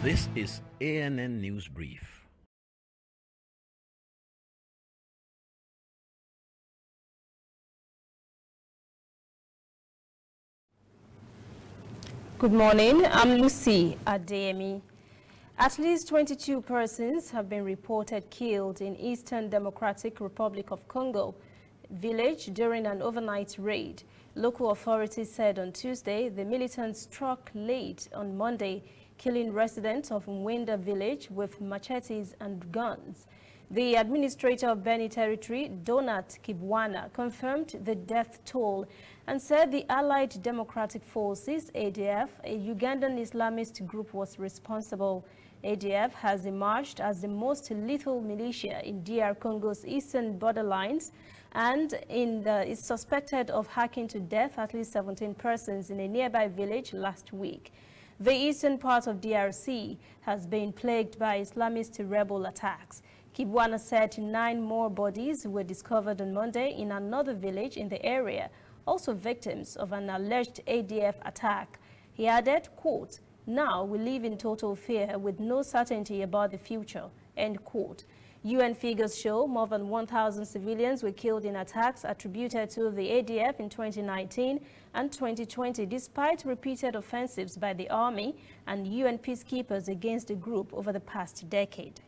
This is ANN News Brief. Good morning, I'm Lucy Ademi. At least 22 persons have been reported killed in Eastern Democratic Republic of Congo village during an overnight raid. Local authorities said on Tuesday the militants struck late on Monday, killing residents of Mwenda village with machetes and guns. The administrator of Beni Territory, Donat Kibwana, confirmed the death toll and said the Allied Democratic Forces, ADF, a Ugandan Islamist group, was responsible. ADF has emerged as the most lethal militia in DR Congo's eastern borderlines and is suspected of hacking to death at least 17 persons in a nearby village last week. The eastern part of DRC has been plagued by Islamist rebel attacks. Kibwana said 9 more bodies were discovered on Monday in another village in the area, also victims of an alleged ADF attack. He added, quote, "Now we live in total fear with no certainty about the future," end quote. UN figures show more than 1,000 civilians were killed in attacks attributed to the ADF in 2019 and 2020, despite repeated offensives by the army and UN peacekeepers against the group over the past decade.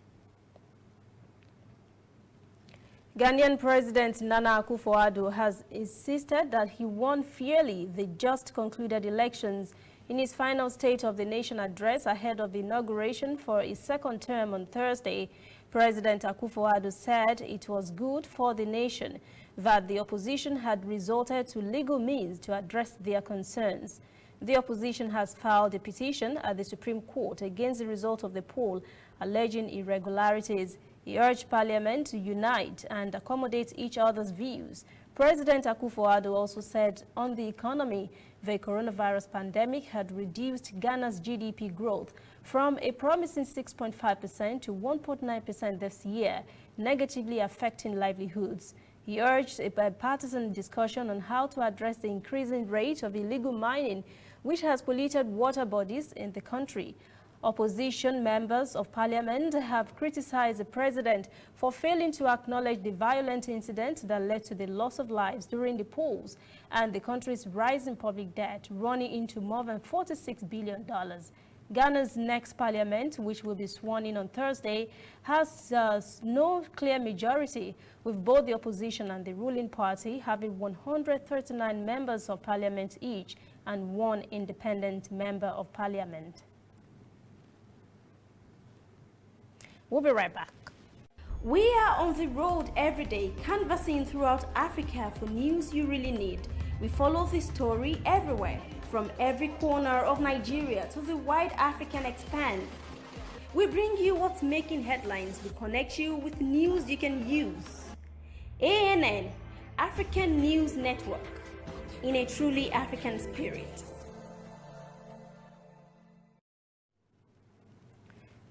Ghanaian President Nana Akufo-Addo has insisted that he won fairly the just concluded elections in his final State of the Nation address ahead of the inauguration for his second term on Thursday. President Akufo-Addo said it was good for the nation that the opposition had resorted to legal means to address their concerns. The opposition has filed a petition at the Supreme Court against the result of the poll, alleging irregularities. He urged Parliament to unite and accommodate each other's views. President Akufo-Addo also said on the economy, the coronavirus pandemic had reduced Ghana's GDP growth from a promising 6.5% to 1.9% this year, negatively affecting livelihoods. He urged a bipartisan discussion on how to address the increasing rate of illegal mining, which has polluted water bodies in the country. Opposition members of parliament have criticized the president for failing to acknowledge the violent incident that led to the loss of lives during the polls and the country's rising public debt running into more than $46 billion. Ghana's next parliament, which will be sworn in on Thursday, has no clear majority, with both the opposition and the ruling party having 139 members of parliament each and 1 independent member of parliament. We'll be right back. We are on the road every day, canvassing throughout Africa for news you really need. We follow the story everywhere, from every corner of Nigeria to the wide African expanse. We bring you what's making headlines. We connect you with news you can use. ANN, African News Network, in a truly African spirit.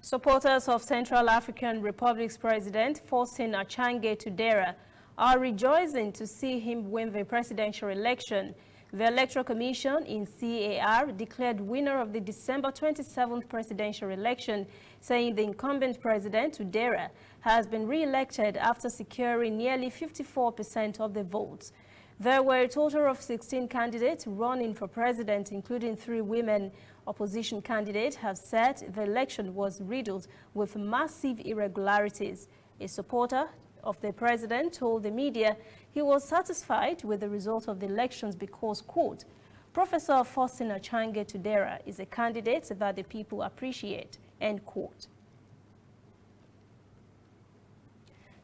Supporters of Central African Republic's President Faustin Archange Touadera are rejoicing to see him win the presidential election. The Electoral Commission in CAR declared winner of the December 27th presidential election, saying the incumbent President Touadera has been re-elected after securing nearly 54% of the votes. There were a total of 16 candidates running for president, including 3 women. Opposition candidates have said the election was riddled with massive irregularities. A supporter of the president told the media he was satisfied with the result of the elections because, quote, Professor Faustin Archange Touadera is a candidate that the people appreciate, end quote.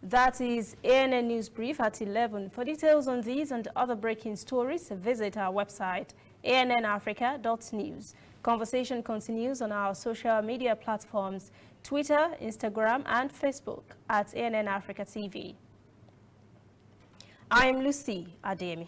That is ANN News Brief at 11. For details on these and other breaking stories, visit our website, annafrica.news. Conversation continues on our social media platforms, Twitter, Instagram, and Facebook at ANN Africa TV. I'm Lucy Ademi.